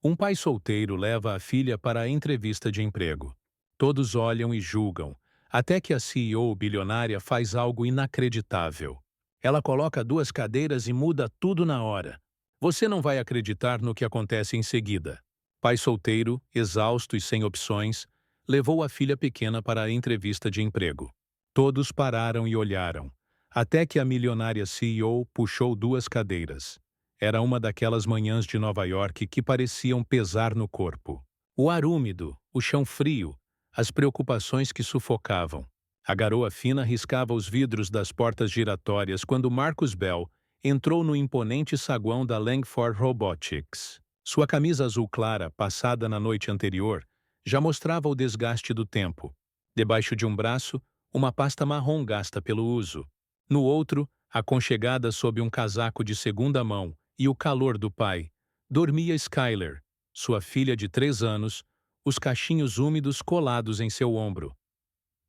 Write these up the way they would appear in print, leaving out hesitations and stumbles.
Um pai solteiro leva a filha para a entrevista de emprego. Todos olham e julgam, até que a CEO bilionária faz algo inacreditável. Ela coloca duas cadeiras e muda tudo na hora. Você não vai acreditar no que acontece em seguida. Pai solteiro, exausto e sem opções, levou a filha pequena para a entrevista de emprego. Todos pararam e olharam, até que a milionária CEO puxou duas cadeiras. Era uma daquelas manhãs de Nova York que pareciam pesar no corpo. O ar úmido, o chão frio, as preocupações que sufocavam. A garoa fina riscava os vidros das portas giratórias quando Marcus Bell entrou no imponente saguão da Langford Robotics. Sua camisa azul clara, passada na noite anterior, já mostrava o desgaste do tempo. Debaixo de um braço, uma pasta marrom gasta pelo uso. No outro, aconchegada sob um casaco de segunda mão e o calor do pai, dormia Skyler, sua filha de 3 anos, os cachinhos úmidos colados em seu ombro.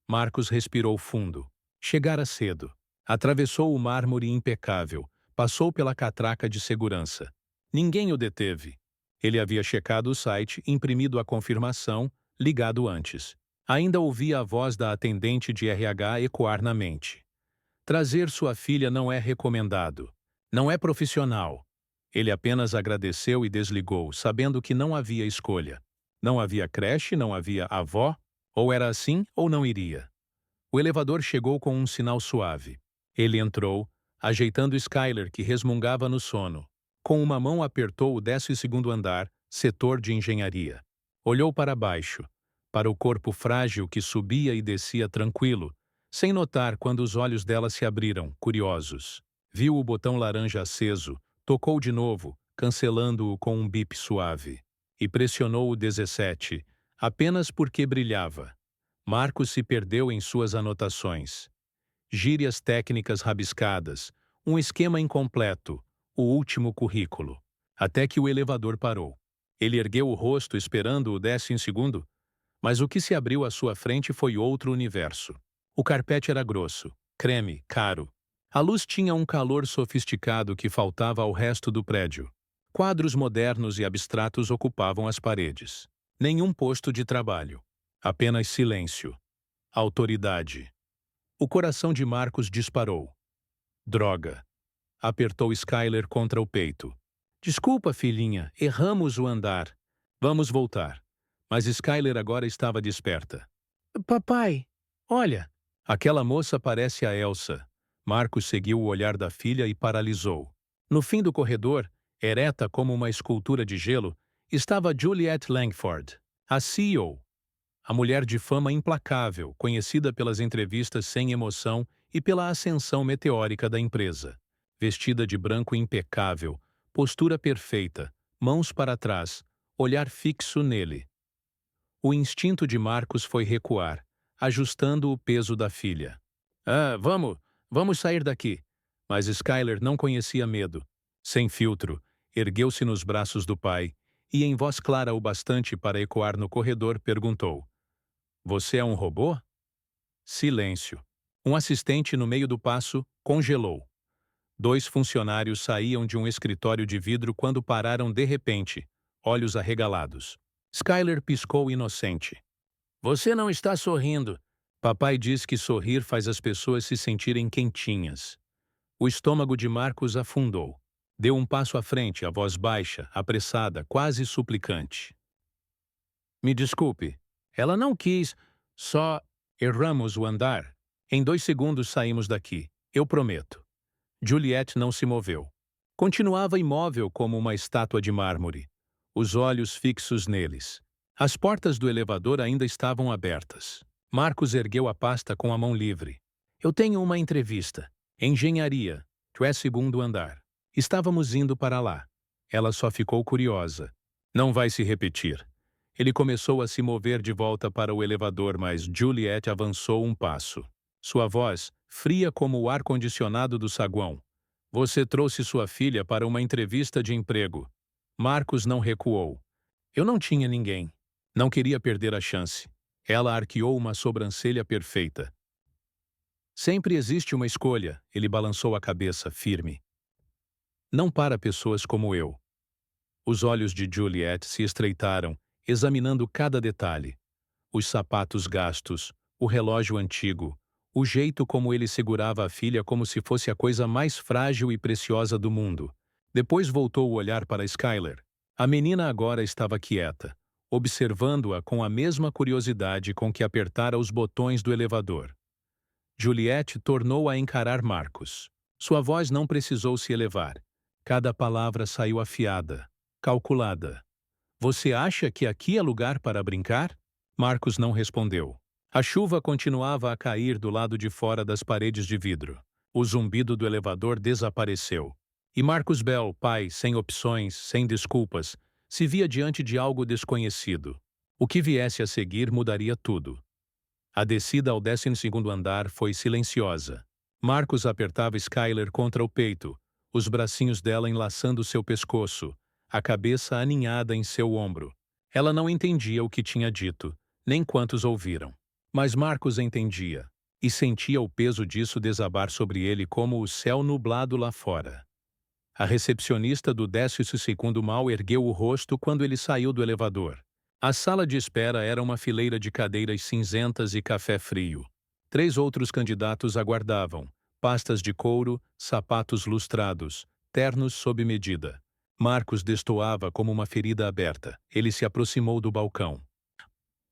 Marcos respirou fundo. Chegara cedo. Atravessou o mármore impecável, passou pela catraca de segurança. Ninguém o deteve. Ele havia checado o site, imprimido a confirmação, ligado antes. Ainda ouvia a voz da atendente de RH ecoar na mente. Trazer sua filha não é recomendado. Não é profissional. Ele apenas agradeceu e desligou, sabendo que não havia escolha. Não havia creche, não havia avó, ou era assim ou não iria. O elevador chegou com um sinal suave. Ele entrou, ajeitando Skyler, que resmungava no sono. Com uma mão apertou o 12º andar, setor de engenharia. Olhou para baixo, para o corpo frágil que subia e descia tranquilo, sem notar quando os olhos dela se abriram, curiosos. Viu o botão laranja aceso, tocou de novo, cancelando-o com um bip suave. E pressionou o 17, apenas porque brilhava. Marcos se perdeu em suas anotações. Gírias técnicas rabiscadas, um esquema incompleto, o último currículo. Até que o elevador parou. Ele ergueu o rosto esperando o 10º, mas o que se abriu à sua frente foi outro universo. O carpete era grosso, creme, caro. A luz tinha um calor sofisticado que faltava ao resto do prédio. Quadros modernos e abstratos ocupavam as paredes. Nenhum posto de trabalho. Apenas silêncio. Autoridade. O coração de Marcos disparou. Droga. Apertou Skyler contra o peito. Desculpa, filhinha, erramos o andar. Vamos voltar. Mas Skyler agora estava desperta. Papai, olha. Aquela moça parece a Elsa. Marcos seguiu o olhar da filha e paralisou. No fim do corredor, ereta como uma escultura de gelo, estava Juliette Langford, a CEO. A mulher de fama implacável, conhecida pelas entrevistas sem emoção e pela ascensão meteórica da empresa. Vestida de branco impecável, postura perfeita, mãos para trás, olhar fixo nele. O instinto de Marcos foi recuar, ajustando o peso da filha. Vamos sair daqui. Mas Skyler não conhecia medo. Sem filtro, ergueu-se nos braços do pai e, em voz clara o bastante para ecoar no corredor, perguntou: Você é um robô? Silêncio. Um assistente no meio do passo congelou. 2 funcionários saíam de um escritório de vidro quando pararam de repente, olhos arregalados. Skyler piscou inocente. Você não está sorrindo. Papai diz que sorrir faz as pessoas se sentirem quentinhas. O estômago de Marcos afundou. Deu um passo à frente, a voz baixa, apressada, quase suplicante. Me desculpe. Ela não quis. Só erramos o andar. Em 2 segundos saímos daqui. Eu prometo. Juliette não se moveu. Continuava imóvel como uma estátua de mármore, os olhos fixos neles. As portas do elevador ainda estavam abertas. Marcos ergueu a pasta com a mão livre. Eu tenho uma entrevista. Engenharia, 12º andar. Estávamos indo para lá. Ela só ficou curiosa. Não vai se repetir. Ele começou a se mover de volta para o elevador, mas Juliette avançou um passo. Sua voz, fria como o ar-condicionado do saguão. Você trouxe sua filha para uma entrevista de emprego. Marcos não recuou. Eu não tinha ninguém. Não queria perder a chance. Ela arqueou uma sobrancelha perfeita. Sempre existe uma escolha, ele balançou a cabeça, firme. Não para pessoas como eu. Os olhos de Juliette se estreitaram, examinando cada detalhe. Os sapatos gastos, o relógio antigo, o jeito como ele segurava a filha como se fosse a coisa mais frágil e preciosa do mundo. Depois voltou o olhar para Skyler. A menina agora estava quieta, observando-a com a mesma curiosidade com que apertara os botões do elevador. Juliette tornou a encarar Marcos. Sua voz não precisou se elevar. Cada palavra saiu afiada, calculada. Você acha que aqui é lugar para brincar? Marcos não respondeu. A chuva continuava a cair do lado de fora das paredes de vidro. O zumbido do elevador desapareceu. E Marcus Bell, pai, sem opções, sem desculpas, se via diante de algo desconhecido. O que viesse a seguir mudaria tudo. A descida ao 12º andar foi silenciosa. Marcos apertava Skyler contra o peito, os bracinhos dela enlaçando seu pescoço, a cabeça aninhada em seu ombro. Ela não entendia o que tinha dito, nem quantos ouviram. Mas Marcos entendia, e sentia o peso disso desabar sobre ele como o céu nublado lá fora. A recepcionista do 12º mal ergueu o rosto quando ele saiu do elevador. A sala de espera era uma fileira de cadeiras cinzentas e café frio. 3 outros candidatos aguardavam, pastas de couro, sapatos lustrados, ternos sob medida. Marcos destoava como uma ferida aberta. Ele se aproximou do balcão.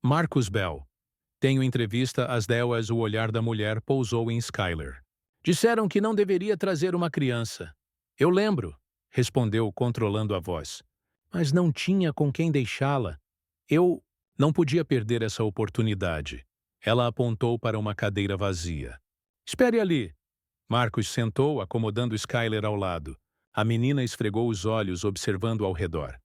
Marcus Bell. Tenho entrevista às 10. O olhar da mulher pousou em Skyler. Disseram que não deveria trazer uma criança. Eu lembro, respondeu controlando a voz. Mas não tinha com quem deixá-la. Eu não podia perder essa oportunidade. Ela apontou para uma cadeira vazia. Espere ali. Marcos sentou, acomodando Skyler ao lado. A menina esfregou os olhos, observando ao redor.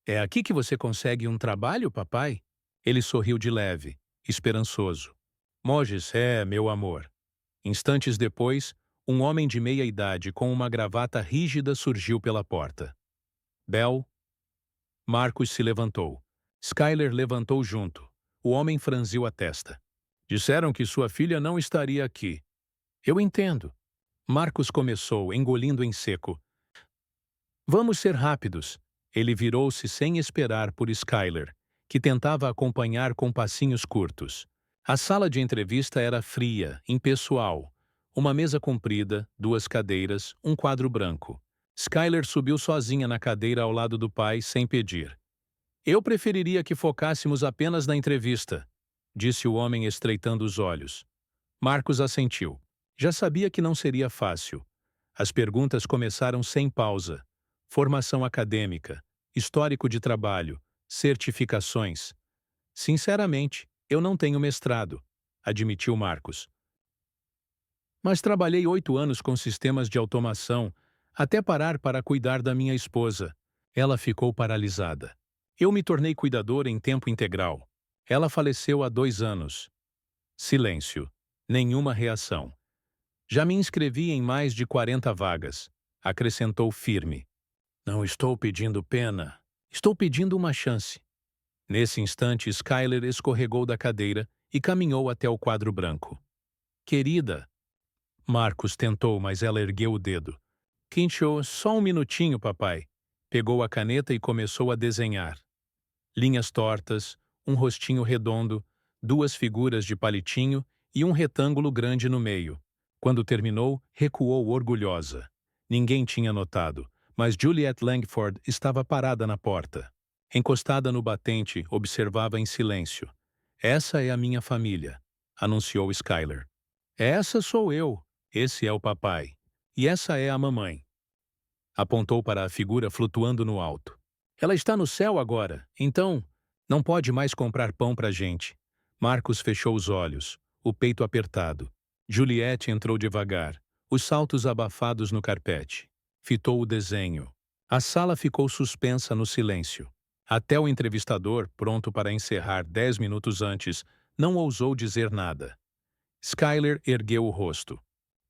É aqui que você consegue um trabalho, papai? Ele sorriu de leve, esperançoso. Moges, meu amor. Instantes depois, um homem de meia idade com uma gravata rígida surgiu pela porta. Bell? Marcos se levantou. Skyler levantou junto. O homem franziu a testa. Disseram que sua filha não estaria aqui. Eu entendo. Marcos começou, engolindo em seco. Vamos ser rápidos. Ele virou-se sem esperar por Skyler, que tentava acompanhar com passinhos curtos. A sala de entrevista era fria, impessoal. Uma mesa comprida, 2 cadeiras, um quadro branco. Skyler subiu sozinha na cadeira ao lado do pai, sem pedir. Eu preferiria que focássemos apenas na entrevista, disse o homem estreitando os olhos. Marcos assentiu. Já sabia que não seria fácil. As perguntas começaram sem pausa. Formação acadêmica, histórico de trabalho, certificações. Sinceramente, eu não tenho mestrado, admitiu Marcos. Mas trabalhei 8 anos com sistemas de automação, até parar para cuidar da minha esposa. Ela ficou paralisada. Eu me tornei cuidador em tempo integral. Ela faleceu há 2 anos. Silêncio. Nenhuma reação. Já me inscrevi em mais de 40 vagas, acrescentou firme. Não estou pedindo pena. Estou pedindo uma chance. Nesse instante, Skyler escorregou da cadeira e caminhou até o quadro branco. Querida. Marcos tentou, mas ela ergueu o dedo. Quinchou, só um minutinho, papai. Pegou a caneta e começou a desenhar. Linhas tortas, um rostinho redondo, 2 figuras de palitinho e um retângulo grande no meio. Quando terminou, recuou orgulhosa. Ninguém tinha notado, mas Juliette Langford estava parada na porta. Encostada no batente, observava em silêncio. Essa é a minha família, anunciou Skyler. Essa sou eu, esse é o papai. E essa é a mamãe. Apontou para a figura flutuando no alto. Ela está no céu agora, então não pode mais comprar pão pra gente. Marcos fechou os olhos, o peito apertado. Juliette entrou devagar, os saltos abafados no carpete. Fitou o desenho. A sala ficou suspensa no silêncio. Até o entrevistador, pronto para encerrar 10 minutos antes, não ousou dizer nada. Skyler ergueu o rosto.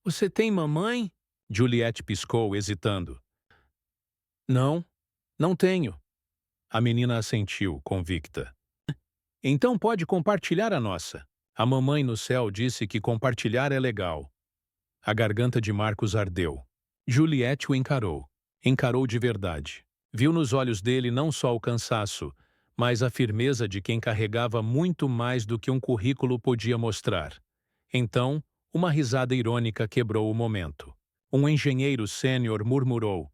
Você tem mamãe? Juliette piscou, hesitando. Não, não tenho. A menina assentiu, convicta. Então pode compartilhar a nossa. A mamãe no céu disse que compartilhar é legal. A garganta de Marcos ardeu. Juliette o encarou. Encarou de verdade. Viu nos olhos dele não só o cansaço, mas a firmeza de quem carregava muito mais do que um currículo podia mostrar. Então, uma risada irônica quebrou o momento. Um engenheiro sênior murmurou: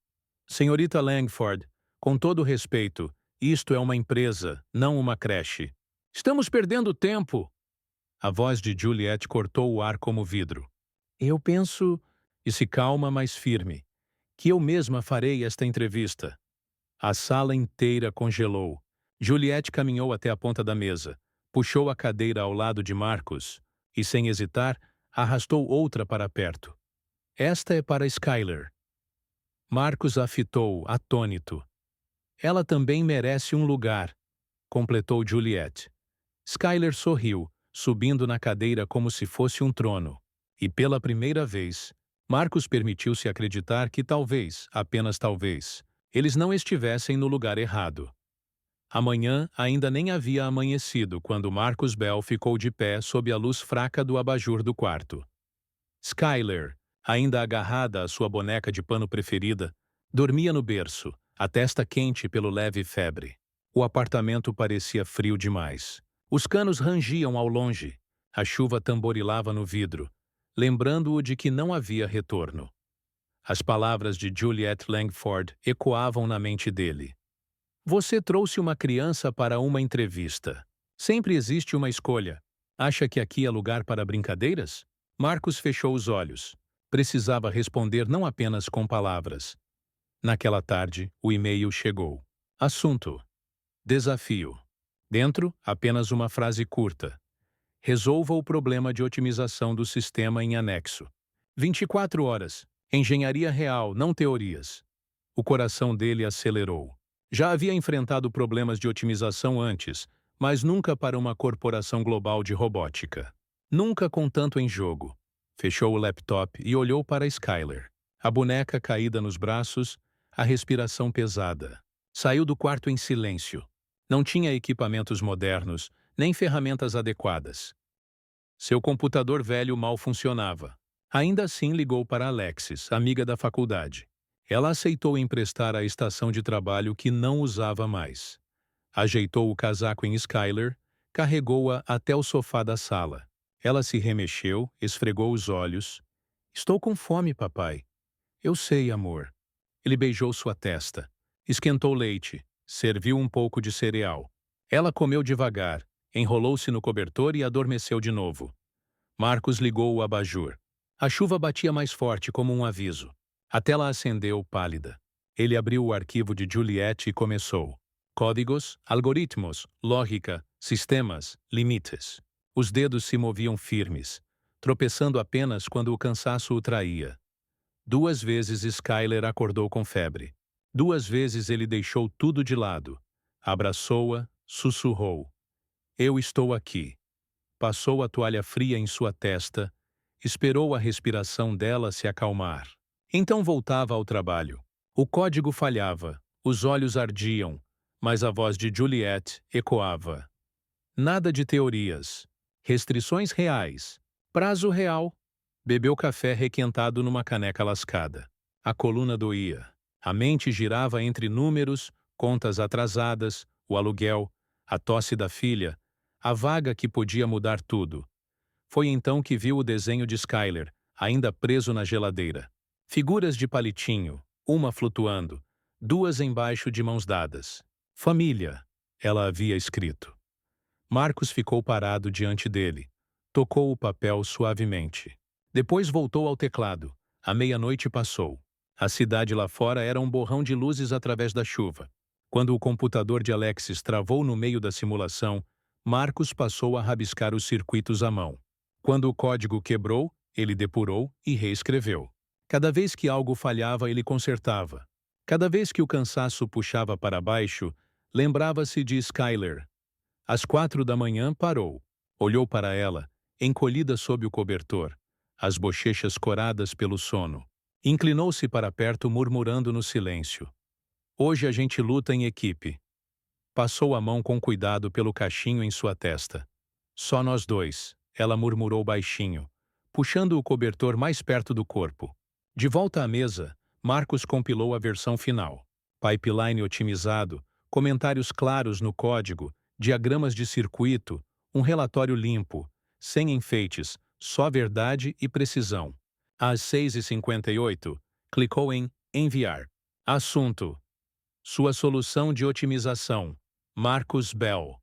Senhorita Langford, com todo respeito, isto é uma empresa, não uma creche. Estamos perdendo tempo! A voz de Juliet cortou o ar como vidro. Eu penso, disse calma, mas firme, que eu mesma farei esta entrevista. A sala inteira congelou. Juliet caminhou até a ponta da mesa, puxou a cadeira ao lado de Marcus e, sem hesitar, arrastou outra para perto. Esta é para Skyler. Marcus a fitou, atônito. Ela também merece um lugar, completou Juliet. Skyler sorriu, subindo na cadeira como se fosse um trono. E pela primeira vez, Marcus permitiu-se acreditar que talvez, apenas talvez, eles não estivessem no lugar errado. Amanhã ainda nem havia amanhecido quando Marcus Bell ficou de pé sob a luz fraca do abajur do quarto. Skyler, ainda agarrada à sua boneca de pano preferida, dormia no berço, a testa quente pelo leve febre. O apartamento parecia frio demais. Os canos rangiam ao longe. A chuva tamborilava no vidro, lembrando-o de que não havia retorno. As palavras de Juliet Langford ecoavam na mente dele. Você trouxe uma criança para uma entrevista. Sempre existe uma escolha. Acha que aqui é lugar para brincadeiras? Marcus fechou os olhos. Precisava responder não apenas com palavras. Naquela tarde, o e-mail chegou. Assunto: desafio. Dentro, apenas uma frase curta. Resolva o problema de otimização do sistema em anexo. 24 horas. Engenharia real, não teorias. O coração dele acelerou. Já havia enfrentado problemas de otimização antes, mas nunca para uma corporação global de robótica. Nunca com tanto em jogo. Fechou o laptop e olhou para Skyler. A boneca caída nos braços, a respiração pesada. Saiu do quarto em silêncio. Não tinha equipamentos modernos, nem ferramentas adequadas. Seu computador velho mal funcionava. Ainda assim ligou para Alexis, amiga da faculdade. Ela aceitou emprestar a estação de trabalho que não usava mais. Ajeitou o casaco em Skyler, carregou-a até o sofá da sala. Ela se remexeu, esfregou os olhos. Estou com fome, papai. Eu sei, amor. Ele beijou sua testa. Esquentou leite. Serviu um pouco de cereal. Ela comeu devagar, enrolou-se no cobertor e adormeceu de novo. Marcus ligou o abajur. A chuva batia mais forte como um aviso. A tela acendeu, pálida. Ele abriu o arquivo de Juliet e começou. Códigos, algoritmos, lógica, sistemas, limites. Os dedos se moviam firmes, tropeçando apenas quando o cansaço o traía. 2 vezes Skyler acordou com febre. 2 vezes ele deixou tudo de lado. Abraçou-a, sussurrou. Eu estou aqui. Passou a toalha fria em sua testa, esperou a respiração dela se acalmar. Então voltava ao trabalho. O código falhava, os olhos ardiam, mas a voz de Juliet ecoava. Nada de teorias. Restrições reais. Prazo real. Bebeu café requentado numa caneca lascada. A coluna doía. A mente girava entre números, contas atrasadas, o aluguel, a tosse da filha, a vaga que podia mudar tudo. Foi então que viu o desenho de Skyler, ainda preso na geladeira. Figuras de palitinho, uma flutuando, 2 embaixo de mãos dadas. Família, ela havia escrito. Marcus ficou parado diante dele. Tocou o papel suavemente. Depois voltou ao teclado. A meia-noite passou. A cidade lá fora era um borrão de luzes através da chuva. Quando o computador de Alexis travou no meio da simulação, Marcus passou a rabiscar os circuitos à mão. Quando o código quebrou, ele depurou e reescreveu. Cada vez que algo falhava, ele consertava. Cada vez que o cansaço puxava para baixo, lembrava-se de Skyler. Às 4 da manhã parou. Olhou para ela, encolhida sob o cobertor, as bochechas coradas pelo sono. Inclinou-se para perto, murmurando no silêncio. Hoje a gente luta em equipe. Passou a mão com cuidado pelo cachinho em sua testa. Só nós dois, ela murmurou baixinho, puxando o cobertor mais perto do corpo. De volta à mesa, Marcus compilou a versão final. pipeline otimizado, comentários claros no código, diagramas de circuito, um relatório limpo, sem enfeites, só verdade e precisão. Às 6h58, clicou em Enviar. Assunto: Sua solução de otimização. Marcus Bell.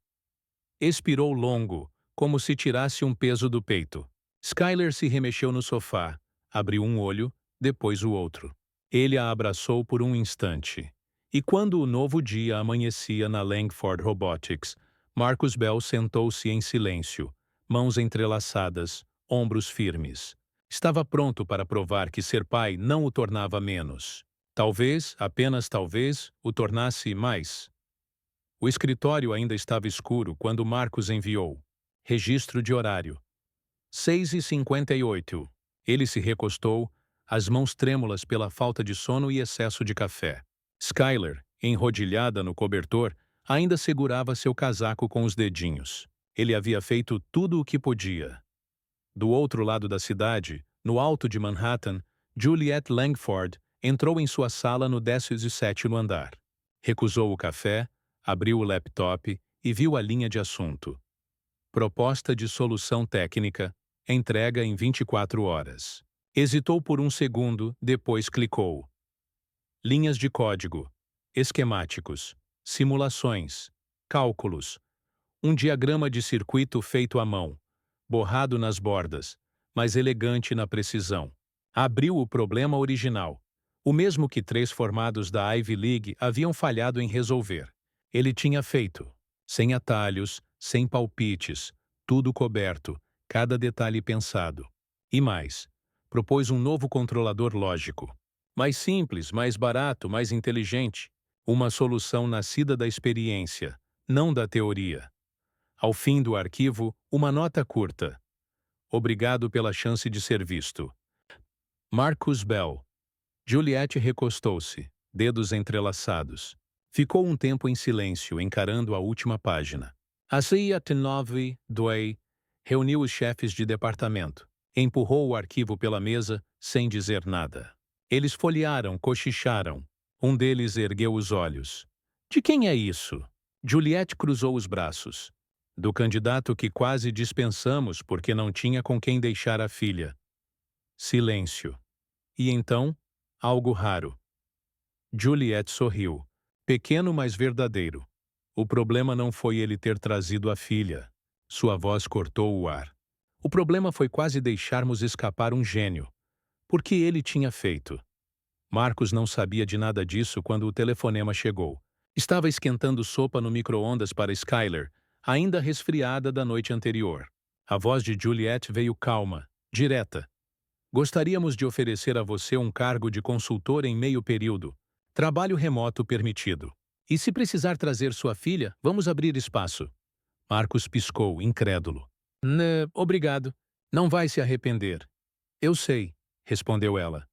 Expirou longo, como se tirasse um peso do peito. Skyler se remexeu no sofá, abriu um olho, depois o outro. Ele a abraçou por um instante. E quando o novo dia amanhecia na Langford Robotics, Marcus Bell sentou-se em silêncio, mãos entrelaçadas, ombros firmes. Estava pronto para provar que ser pai não o tornava menos. Talvez, apenas talvez, o tornasse mais. O escritório ainda estava escuro quando Marcus enviou. Registro de horário. 6h58. Ele se recostou, as mãos trêmulas pela falta de sono e excesso de café. Skyler, enrodilhada no cobertor, ainda segurava seu casaco com os dedinhos. Ele havia feito tudo o que podia. Do outro lado da cidade, no alto de Manhattan, Juliette Langford entrou em sua sala no 17º andar. Recusou o café, abriu o laptop e viu a linha de assunto. Proposta de solução técnica, entrega em 24 horas. Hesitou por um segundo, depois clicou. Linhas de código, esquemáticos, simulações, cálculos. Um diagrama de circuito feito à mão, borrado nas bordas, mas elegante na precisão. Abriu o problema original, o mesmo que 3 formados da Ivy League haviam falhado em resolver. Ele tinha feito, sem atalhos, sem palpites, tudo coberto, cada detalhe pensado. E mais, propôs um novo controlador lógico. Mais simples, mais barato, mais inteligente. Uma solução nascida da experiência, não da teoria. Ao fim do arquivo, uma nota curta. Obrigado pela chance de ser visto. Marcus Bell. Juliette recostou-se, dedos entrelaçados. Ficou um tempo em silêncio, encarando a última página. Às 9h, reuniu os chefes de departamento. Empurrou o arquivo pela mesa, sem dizer nada. Eles folhearam, cochicharam. Um deles ergueu os olhos. De quem é isso? Juliette cruzou os braços. Do candidato que quase dispensamos porque não tinha com quem deixar a filha. Silêncio. E então, algo raro. Juliette sorriu. Pequeno, mas verdadeiro. O problema não foi ele ter trazido a filha. Sua voz cortou o ar. O problema foi quase deixarmos escapar um gênio. Porque ele tinha feito. Marcus não sabia de nada disso quando o telefonema chegou. Estava esquentando sopa no micro-ondas para Skyler, ainda resfriada da noite anterior. A voz de Juliette veio calma, direta. Gostaríamos de oferecer a você um cargo de consultor em meio período. Trabalho remoto permitido. E se precisar trazer sua filha, vamos abrir espaço. Marcus piscou, incrédulo. Obrigado. Não vai se arrepender. Eu sei, respondeu ela.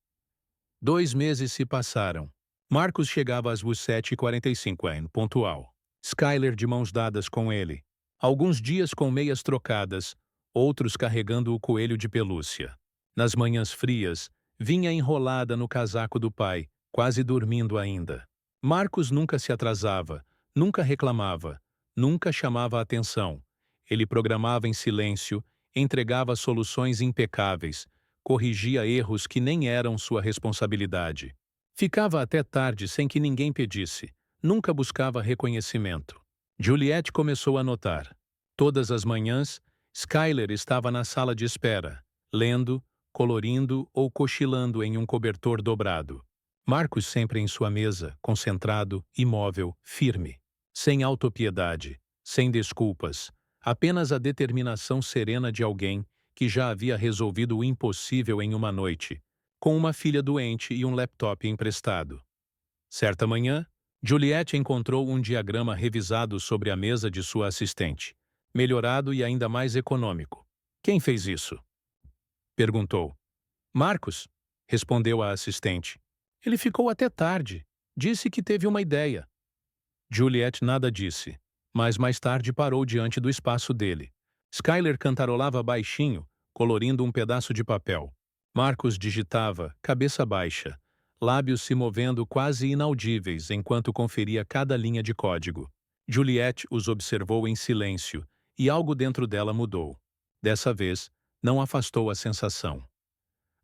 2 meses se passaram. Marcus chegava às 7h45, pontual. Skyler de mãos dadas com ele. Alguns dias com meias trocadas, outros carregando o coelho de pelúcia. Nas manhãs frias, vinha enrolada no casaco do pai, quase dormindo ainda. Marcus nunca se atrasava, nunca reclamava, nunca chamava a atenção. Ele programava em silêncio, entregava soluções impecáveis, corrigia erros que nem eram sua responsabilidade. Ficava até tarde sem que ninguém pedisse. Nunca buscava reconhecimento. Juliette começou a notar. Todas as manhãs, Skyler estava na sala de espera, lendo, colorindo ou cochilando em um cobertor dobrado. Marcus sempre em sua mesa, concentrado, imóvel, firme. Sem autopiedade, sem desculpas, apenas a determinação serena de alguém que já havia resolvido o impossível em uma noite, com uma filha doente e um laptop emprestado. Certa manhã, Juliette encontrou um diagrama revisado sobre a mesa de sua assistente, melhorado e ainda mais econômico. Quem fez isso? Perguntou. Marcus, respondeu a assistente. Ele ficou até tarde. Disse que teve uma ideia. Juliette nada disse, mas mais tarde parou diante do espaço dele. Skyler cantarolava baixinho, colorindo um pedaço de papel. Marcus digitava, cabeça baixa, lábios se movendo quase inaudíveis enquanto conferia cada linha de código. Juliette os observou em silêncio, e algo dentro dela mudou. Dessa vez, não afastou a sensação.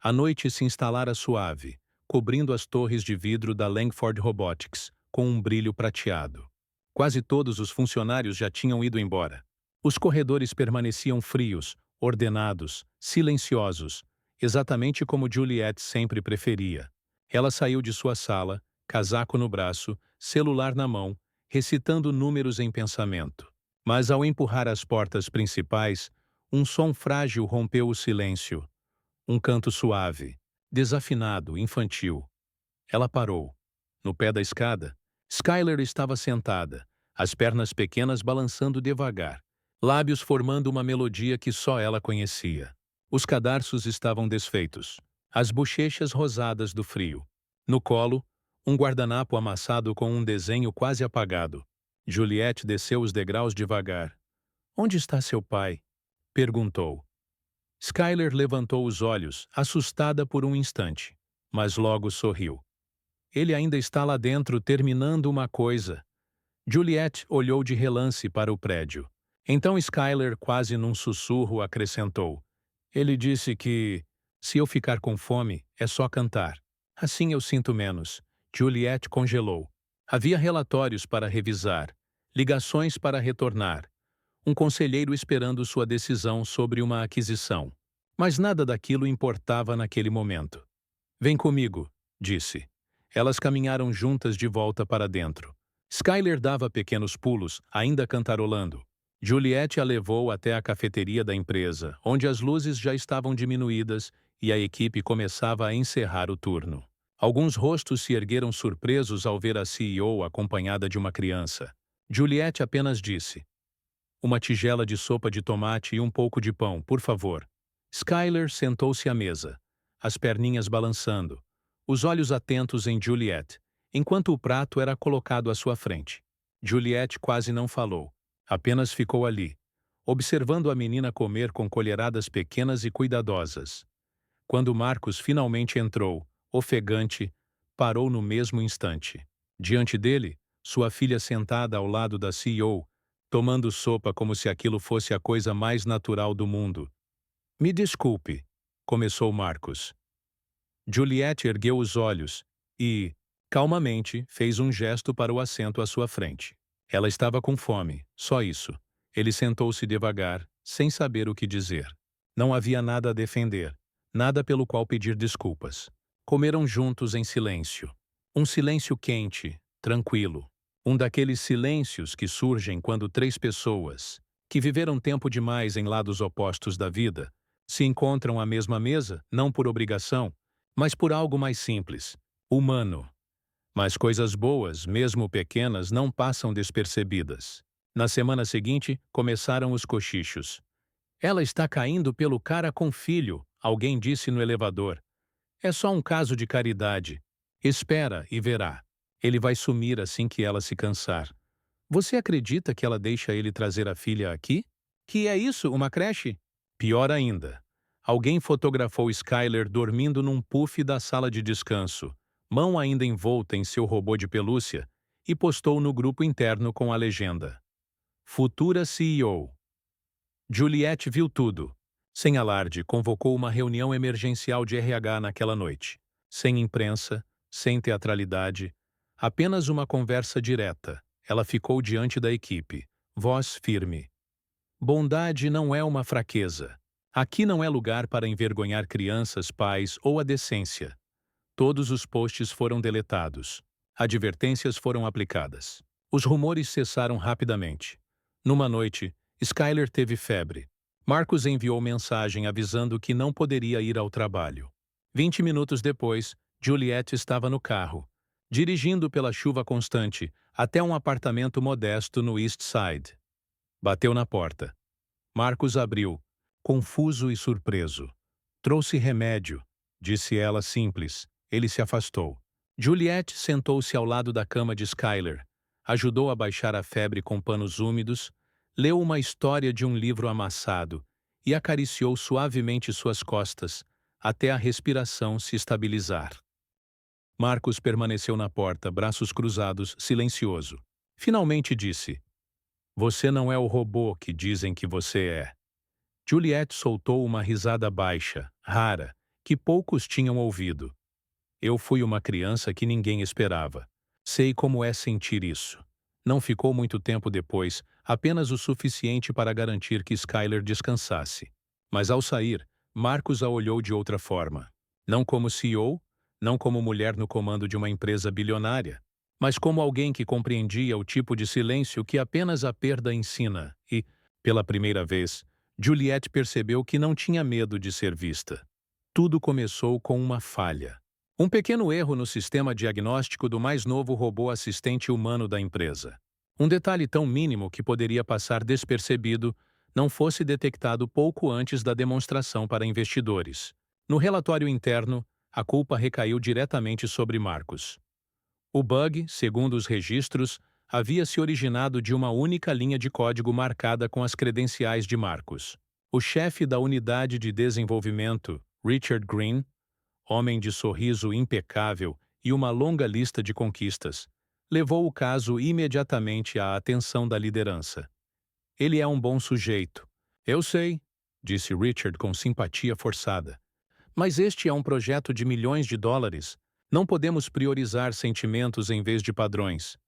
A noite se instalara suave, cobrindo as torres de vidro da Langford Robotics, com um brilho prateado. Quase todos os funcionários já tinham ido embora. Os corredores permaneciam frios, ordenados, silenciosos, exatamente como Juliette sempre preferia. Ela saiu de sua sala, casaco no braço, celular na mão, recitando números em pensamento. Mas ao empurrar as portas principais, um som frágil rompeu o silêncio. Um canto suave, desafinado, infantil. Ela parou. No pé da escada, Skyler estava sentada, as pernas pequenas balançando devagar, lábios formando uma melodia que só ela conhecia. Os cadarços estavam desfeitos, as bochechas rosadas do frio. No colo, um guardanapo amassado com um desenho quase apagado. Juliette desceu os degraus devagar. "Onde está seu pai?" perguntou. Skyler levantou os olhos, assustada por um instante, mas logo sorriu. "Ele ainda está lá dentro terminando uma coisa." Juliette olhou de relance para o prédio. Então Skyler, quase num sussurro, acrescentou: "Ele disse que, se eu ficar com fome, é só cantar. Assim eu sinto menos." Juliette congelou. Havia relatórios para revisar, ligações para retornar, um conselheiro esperando sua decisão sobre uma aquisição. Mas nada daquilo importava naquele momento. "Vem comigo", disse. Elas caminharam juntas de volta para dentro. Skyler dava pequenos pulos, ainda cantarolando. Juliette a levou até a cafeteria da empresa, onde as luzes já estavam diminuídas e a equipe começava a encerrar o turno. Alguns rostos se ergueram surpresos ao ver a CEO acompanhada de uma criança. Juliette apenas disse: "Uma tigela de sopa de tomate e um pouco de pão, por favor." Skyler sentou-se à mesa, as perninhas balançando, os olhos atentos em Juliette, enquanto o prato era colocado à sua frente. Juliette quase não falou, apenas ficou ali, observando a menina comer com colheradas pequenas e cuidadosas. Quando Marcos finalmente entrou, ofegante, parou no mesmo instante. Diante dele, sua filha sentada ao lado da CEO, tomando sopa como se aquilo fosse a coisa mais natural do mundo. "Me desculpe", começou Marcos. Juliette ergueu os olhos e, calmamente, fez um gesto para o assento à sua frente. Ela estava com fome, só isso. Ele sentou-se devagar, sem saber o que dizer. Não havia nada a defender, nada pelo qual pedir desculpas. Comeram juntos em silêncio. Um silêncio quente, tranquilo. Um daqueles silêncios que surgem quando três pessoas, que viveram tempo demais em lados opostos da vida, se encontram à mesma mesa, não por obrigação, mas por algo mais simples, humano. Mas coisas boas, mesmo pequenas, não passam despercebidas. Na semana seguinte, começaram os cochichos. "Ela está caindo pelo cara com filho", alguém disse no elevador. "É só um caso de caridade. Espera e verá. Ele vai sumir assim que ela se cansar." "Você acredita que ela deixa ele trazer a filha aqui? Que é isso, uma creche?" Pior ainda. Alguém fotografou Skyler dormindo num puff da sala de descanso, mão ainda envolta em seu robô de pelúcia, e postou no grupo interno com a legenda: "Futura CEO." Juliette viu tudo. Sem alarde, convocou uma reunião emergencial de RH naquela noite. Sem imprensa, sem teatralidade, apenas uma conversa direta. Ela ficou diante da equipe, voz firme. "Bondade não é uma fraqueza. Aqui não é lugar para envergonhar crianças, pais ou a decência." Todos os posts foram deletados. Advertências foram aplicadas. Os rumores cessaram rapidamente. Numa noite, Skyler teve febre. Marcos enviou mensagem avisando que não poderia ir ao trabalho. 20 minutos depois, Juliette estava no carro, dirigindo pela chuva constante até um apartamento modesto no East Side. Bateu na porta. Marcos abriu, confuso e surpreso. "Trouxe remédio", disse ela simples. Ele se afastou. Juliette sentou-se ao lado da cama de Skyler, ajudou a baixar a febre com panos úmidos, leu uma história de um livro amassado e acariciou suavemente suas costas, até a respiração se estabilizar. Marcos permaneceu na porta, braços cruzados, silencioso. Finalmente disse: Você não é o robô que dizem que você é. Juliette soltou uma risada baixa, rara, que poucos tinham ouvido. Eu fui uma criança que ninguém esperava. Sei como é sentir isso. Não ficou muito tempo depois, apenas o suficiente para garantir que Skyler descansasse. Mas ao sair, Marcos a olhou de outra forma. Não como CEO, não como mulher no comando de uma empresa bilionária, mas como alguém que compreendia o tipo de silêncio que apenas a perda ensina e, pela primeira vez, Juliette percebeu que não tinha medo de ser vista. Tudo começou com uma falha. Um pequeno erro no sistema diagnóstico do mais novo robô assistente humano da empresa. Um detalhe tão mínimo que poderia passar despercebido não fosse detectado pouco antes da demonstração para investidores. No relatório interno, a culpa recaiu diretamente sobre Marcos. O bug, segundo os registros, havia se originado de uma única linha de código marcada com as credenciais de Marcos. O chefe da unidade de desenvolvimento, Richard Green, homem de sorriso impecável e uma longa lista de conquistas, levou o caso imediatamente à atenção da liderança. Ele é um bom sujeito. Eu sei, disse Richard com simpatia forçada. Mas este é um projeto de milhões de dólares. Não podemos priorizar sentimentos em vez de padrões.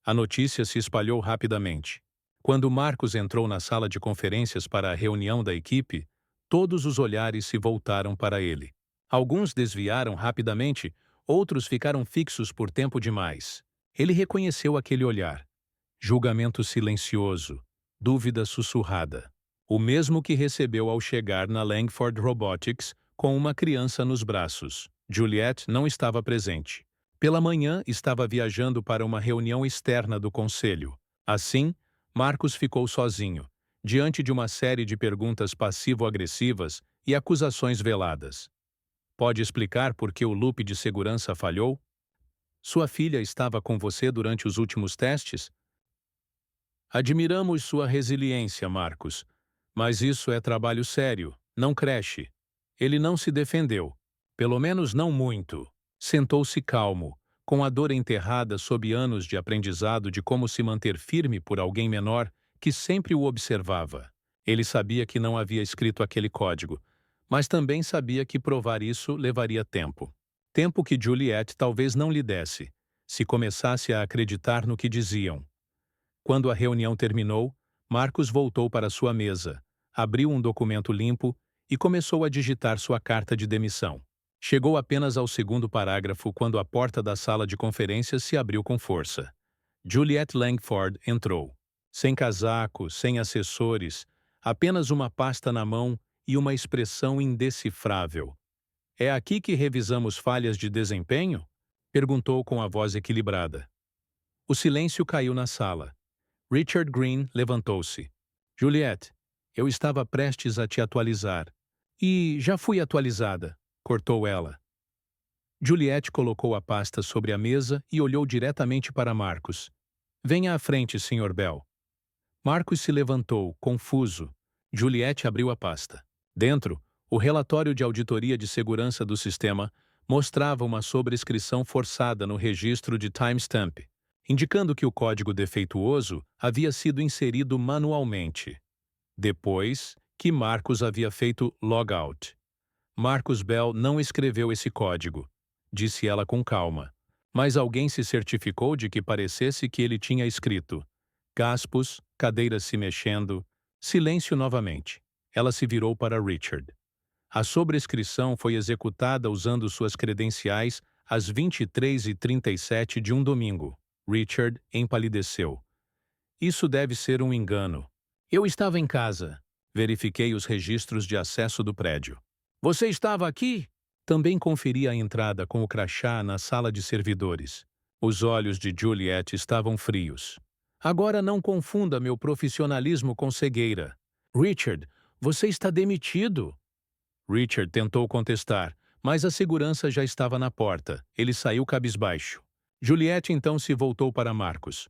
A notícia se espalhou rapidamente. Quando Marcos entrou na sala de conferências para a reunião da equipe, todos os olhares se voltaram para ele. Alguns desviaram rapidamente, outros ficaram fixos por tempo demais. Ele reconheceu aquele olhar. Julgamento silencioso, dúvida sussurrada. O mesmo que recebeu ao chegar na Langford Robotics com uma criança nos braços. Juliette não estava presente. Pela manhã, estava viajando para uma reunião externa do conselho. Assim, Marcos ficou sozinho, diante de uma série de perguntas passivo-agressivas e acusações veladas. Pode explicar por que o loop de segurança falhou? Sua filha estava com você durante os últimos testes? Admiramos sua resiliência, Marcos. Mas isso é trabalho sério, não creche. Ele não se defendeu. Pelo menos não muito. Sentou-se calmo, com a dor enterrada sob anos de aprendizado de como se manter firme por alguém menor que sempre o observava. Ele sabia que não havia escrito aquele código, mas também sabia que provar isso levaria tempo. Tempo que Juliette talvez não lhe desse, se começasse a acreditar no que diziam. Quando a reunião terminou, Marcos voltou para sua mesa, abriu um documento limpo e começou a digitar sua carta de demissão. Chegou apenas ao segundo parágrafo quando a porta da sala de conferências se abriu com força. Juliette Langford entrou. Sem casaco, sem assessores, apenas uma pasta na mão e uma expressão indecifrável. É aqui que revisamos falhas de desempenho? Perguntou com a voz equilibrada. O silêncio caiu na sala. Richard Green levantou-se. Juliette, eu estava prestes a te atualizar. E já fui atualizada, cortou ela. Juliette colocou a pasta sobre a mesa e olhou diretamente para Marcos. Venha à frente, Sr. Bell. Marcos se levantou, confuso. Juliette abriu a pasta. Dentro, o relatório de auditoria de segurança do sistema mostrava uma sobrescrição forçada no registro de timestamp, indicando que o código defeituoso havia sido inserido manualmente. Depois que Marcos havia feito logout. Marcus Bell não escreveu esse código, disse ela com calma, mas alguém se certificou de que parecesse que ele tinha escrito. Gaspos, cadeiras se mexendo, silêncio novamente. Ela se virou para Richard. A sobrescrição foi executada usando suas credenciais às 23h37 de um domingo. Richard empalideceu. Isso deve ser um engano. Eu estava em casa. Verifiquei os registros de acesso do prédio. Você estava aqui? Também conferi a entrada com o crachá na sala de servidores. Os olhos de Juliette estavam frios. Agora não confunda meu profissionalismo com cegueira. Richard, você está demitido. Richard tentou contestar, mas a segurança já estava na porta. Ele saiu cabisbaixo. Juliette então se voltou para Marcos.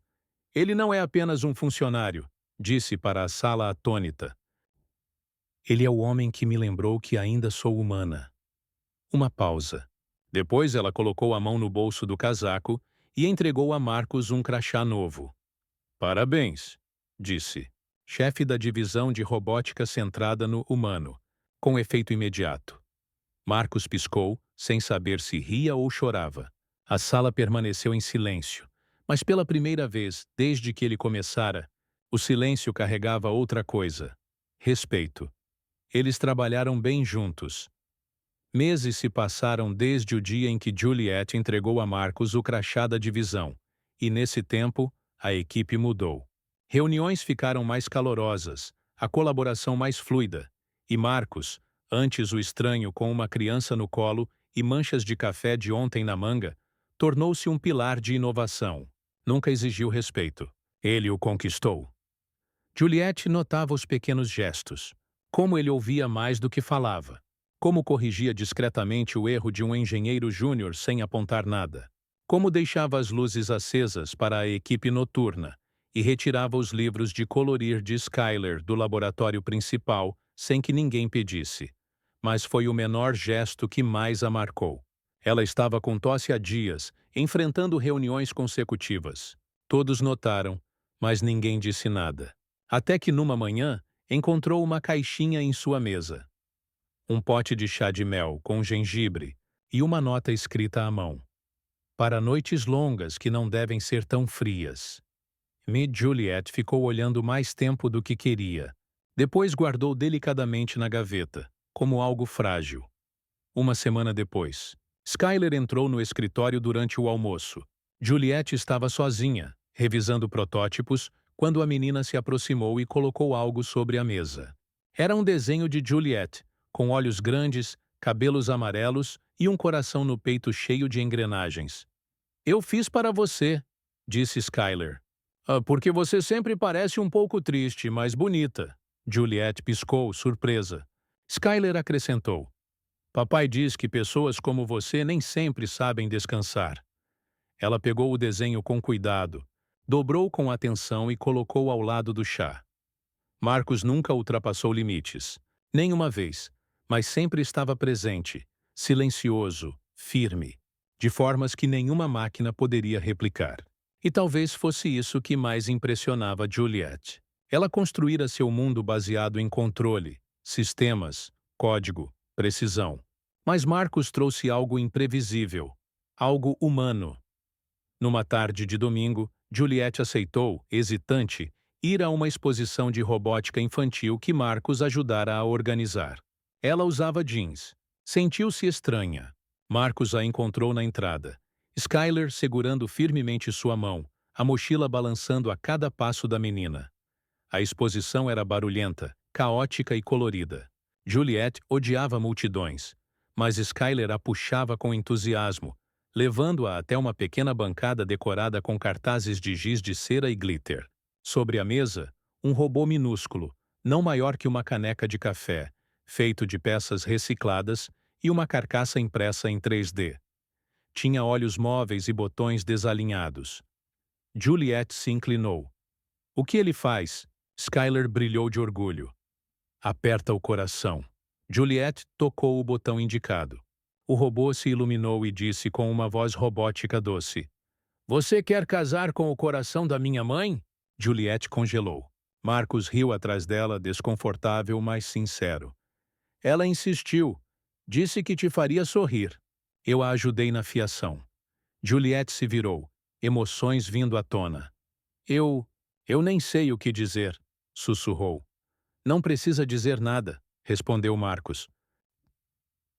Ele não é apenas um funcionário, disse para a sala atônita. Ele é o homem que me lembrou que ainda sou humana. Uma pausa. Depois ela colocou a mão no bolso do casaco e entregou a Marcus um crachá novo. Parabéns, disse, chefe da divisão de robótica centrada no humano, com efeito imediato. Marcus piscou, sem saber se ria ou chorava. A sala permaneceu em silêncio, mas pela primeira vez, desde que ele começara, o silêncio carregava outra coisa: respeito. Eles trabalharam bem juntos. Meses se passaram desde o dia em que Juliette entregou a Marcus o crachá da divisão, e nesse tempo, a equipe mudou. Reuniões ficaram mais calorosas, a colaboração mais fluida, e Marcus, antes o estranho com uma criança no colo e manchas de café de ontem na manga, tornou-se um pilar de inovação. Nunca exigiu respeito. Ele o conquistou. Juliette notava os pequenos gestos, como ele ouvia mais do que falava, como corrigia discretamente o erro de um engenheiro júnior sem apontar nada, como deixava as luzes acesas para a equipe noturna e retirava os livros de colorir de Skyler do laboratório principal sem que ninguém pedisse. Mas foi o menor gesto que mais a marcou. Ela estava com tosse há dias, enfrentando reuniões consecutivas. Todos notaram, mas ninguém disse nada. Até que numa manhã, encontrou uma caixinha em sua mesa. Um pote de chá de mel com gengibre e uma nota escrita à mão. Para noites longas que não devem ser tão frias. Juliette ficou olhando mais tempo do que queria. Depois guardou delicadamente na gaveta, como algo frágil. Uma semana depois, Skyler entrou no escritório durante o almoço. Juliette estava sozinha, revisando protótipos, quando a menina se aproximou e colocou algo sobre a mesa. Era um desenho de Juliette, com olhos grandes, cabelos amarelos e um coração no peito cheio de engrenagens. "Eu fiz para você", disse Skyler. Porque você sempre parece um pouco triste, mas bonita." Juliette piscou, surpresa. Skyler acrescentou: "Papai diz que pessoas como você nem sempre sabem descansar." Ela pegou o desenho com cuidado, dobrou com atenção e colocou ao lado do chá. Marcus nunca ultrapassou limites. Nem uma vez, mas sempre estava presente, silencioso, firme, de formas que nenhuma máquina poderia replicar. E talvez fosse isso que mais impressionava Juliette. Ela construíra seu mundo baseado em controle, sistemas, código, precisão. Mas Marcus trouxe algo imprevisível, algo humano. Numa tarde de domingo, Juliette aceitou, hesitante, ir a uma exposição de robótica infantil que Marcus ajudara a organizar. Ela usava jeans. Sentiu-se estranha. Marcus a encontrou na entrada. Skyler segurando firmemente sua mão, a mochila balançando a cada passo da menina. A exposição era barulhenta, caótica e colorida. Juliette odiava multidões, mas Skyler a puxava com entusiasmo, levando-a até uma pequena bancada decorada com cartazes de giz de cera e glitter. Sobre a mesa, um robô minúsculo, não maior que uma caneca de café, feito de peças recicladas e uma carcaça impressa em 3D. Tinha olhos móveis e botões desalinhados. Juliette se inclinou. "O que ele faz?" Skyler brilhou de orgulho. "Aperta o coração." Juliette tocou o botão indicado. O robô se iluminou e disse com uma voz robótica doce: "Você quer casar com o coração da minha mãe?" Juliette congelou. Marcus riu atrás dela, desconfortável, mas sincero. "Ela insistiu. Disse que te faria sorrir." Eu a ajudei na fiação. Juliette se virou, emoções vindo à tona. Eu nem sei o que dizer", sussurrou. "Não precisa dizer nada", respondeu Marcus.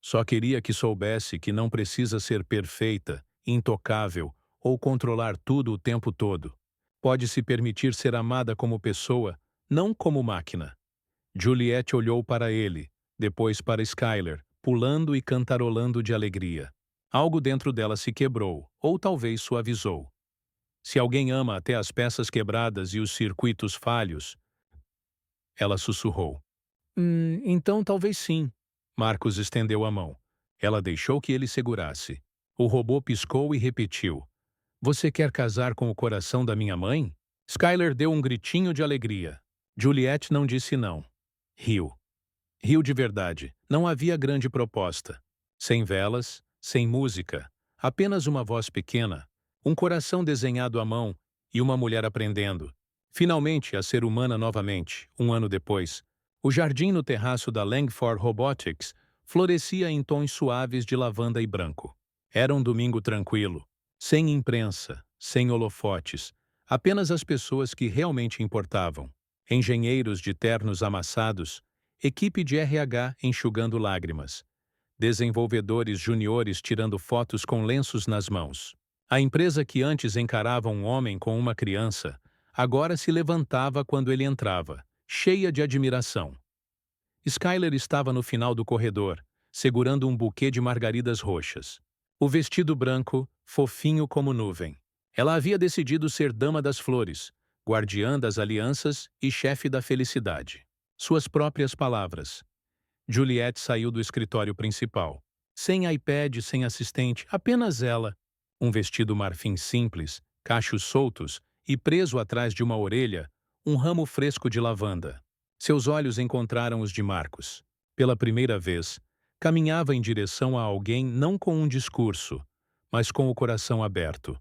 "Só queria que soubesse que não precisa ser perfeita, intocável ou controlar tudo o tempo todo. Pode se permitir ser amada como pessoa, não como máquina." Juliette olhou para ele, depois para Skyler, pulando e cantarolando de alegria. Algo dentro dela se quebrou, ou talvez suavizou. Se alguém ama até as peças quebradas e os circuitos falhos, ela sussurrou. Então talvez sim." Marcus estendeu a mão. Ela deixou que ele segurasse. O robô piscou e repetiu: "Você quer casar com o coração da minha mãe?" Skyler deu um gritinho de alegria. Juliette não disse não. Riu. Riu de verdade. Não havia grande proposta. Sem velas, sem música, apenas uma voz pequena, um coração desenhado à mão e uma mulher aprendendo, finalmente, a ser humana novamente, um ano depois. O jardim no terraço da Langford Robotics florescia em tons suaves de lavanda e branco. Era um domingo tranquilo, sem imprensa, sem holofotes, apenas as pessoas que realmente importavam. Engenheiros de ternos amassados, equipe de RH enxugando lágrimas, desenvolvedores juniores tirando fotos com lenços nas mãos. A empresa que antes encarava um homem com uma criança, agora se levantava quando ele entrava, cheia de admiração. Skyler estava no final do corredor, segurando um buquê de margaridas roxas. O vestido branco, fofinho como nuvem. Ela havia decidido ser dama das flores, guardiã das alianças e chefe da felicidade. Suas próprias palavras. Juliette saiu do escritório principal. Sem iPad, sem assistente, apenas ela. Um vestido marfim simples, cachos soltos e preso atrás de uma orelha, um ramo fresco de lavanda. Seus olhos encontraram os de Marcos. Pela primeira vez, caminhava em direção a alguém não com um discurso, mas com o coração aberto.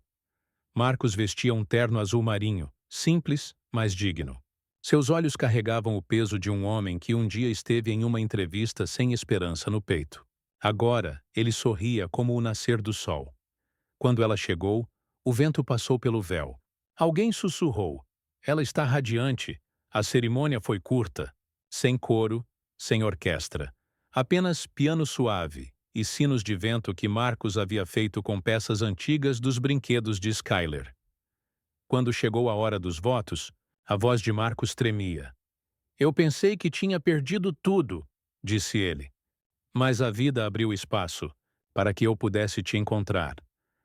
Marcos vestia um terno azul marinho, simples, mas digno. Seus olhos carregavam o peso de um homem que um dia esteve em uma entrevista sem esperança no peito. Agora, ele sorria como o nascer do sol. Quando ela chegou, o vento passou pelo véu. Alguém sussurrou. Ela está radiante. A cerimônia foi curta, sem coro, sem orquestra. Apenas piano suave e sinos de vento que Marcos havia feito com peças antigas dos brinquedos de Skyler. Quando chegou a hora dos votos, a voz de Marcos tremia. Eu pensei que tinha perdido tudo, disse ele. Mas a vida abriu espaço para que eu pudesse te encontrar,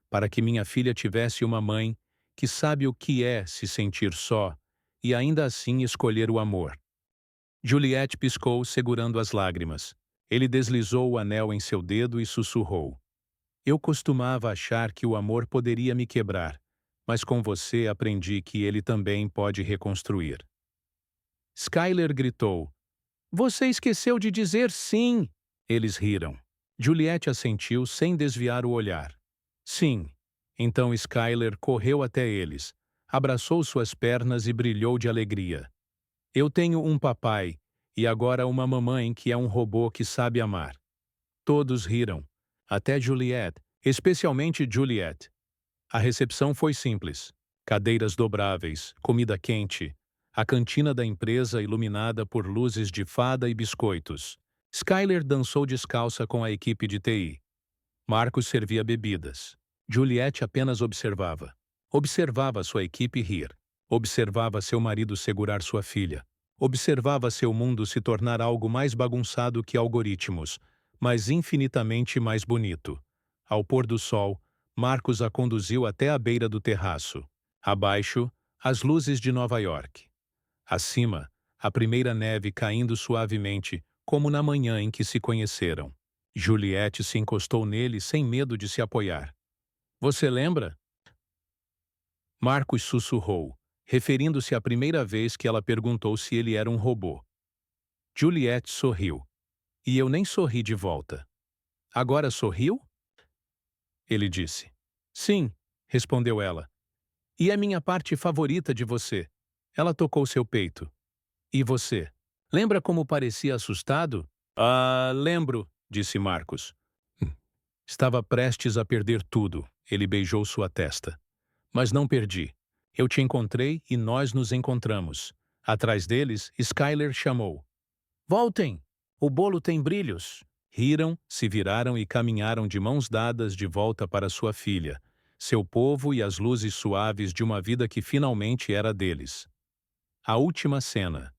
para que minha filha tivesse uma mãe que sabe o que é se sentir só e ainda assim escolher o amor. Juliette piscou, segurando as lágrimas. Ele deslizou o anel em seu dedo e sussurrou. Eu costumava achar que o amor poderia me quebrar, mas com você aprendi que ele também pode reconstruir. Skyler gritou. Você esqueceu de dizer sim! Eles riram. Juliette assentiu sem desviar o olhar. Sim. Então Skyler correu até eles, abraçou suas pernas e brilhou de alegria. Eu tenho um papai, e agora uma mamãe que é um robô que sabe amar. Todos riram, até Juliette, especialmente Juliette. A recepção foi simples. Cadeiras dobráveis, comida quente, a cantina da empresa iluminada por luzes de fada e biscoitos. Skyler dançou descalça com a equipe de TI. Marcos servia bebidas. Juliette apenas observava. Observava sua equipe rir. Observava seu marido segurar sua filha. Observava seu mundo se tornar algo mais bagunçado que algoritmos, mas infinitamente mais bonito. Ao pôr do sol, Marcos a conduziu até a beira do terraço. Abaixo, as luzes de Nova York. Acima, a primeira neve caindo suavemente, como na manhã em que se conheceram. Juliette se encostou nele sem medo de se apoiar. Você lembra? Marcos sussurrou, referindo-se à primeira vez que ela perguntou se ele era um robô. Juliette sorriu. E eu nem sorri de volta. Agora sorriu? Ele disse. Sim, respondeu ela. E é minha parte favorita de você. Ela tocou seu peito. E você? Lembra como parecia assustado? Ah, lembro, disse Marcos. Estava prestes a perder tudo. Ele beijou sua testa. Mas não perdi. Eu te encontrei e nós nos encontramos. Atrás deles, Skyler chamou. Voltem! O bolo tem brilhos. Riram, se viraram e caminharam de mãos dadas de volta para sua filha, seu povo e as luzes suaves de uma vida que finalmente era deles. A última cena.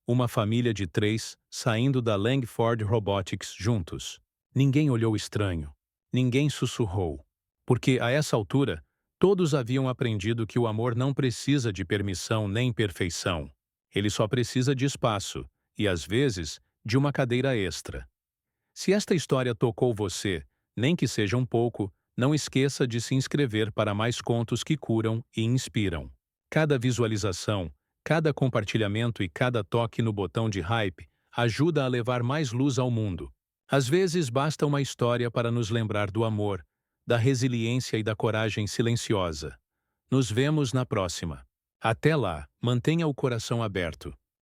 Uma família de 3 saindo da Langford Robotics juntos. Ninguém olhou estranho. Ninguém sussurrou. Porque, a essa altura, todos haviam aprendido que o amor não precisa de permissão nem perfeição. Ele só precisa de espaço e, às vezes, de uma cadeira extra. Se esta história tocou você, nem que seja um pouco, não esqueça de se inscrever para mais contos que curam e inspiram. Cada visualização, cada compartilhamento e cada toque no botão de hype ajuda a levar mais luz ao mundo. Às vezes basta uma história para nos lembrar do amor, da resiliência e da coragem silenciosa. Nos vemos na próxima. Até lá, mantenha o coração aberto.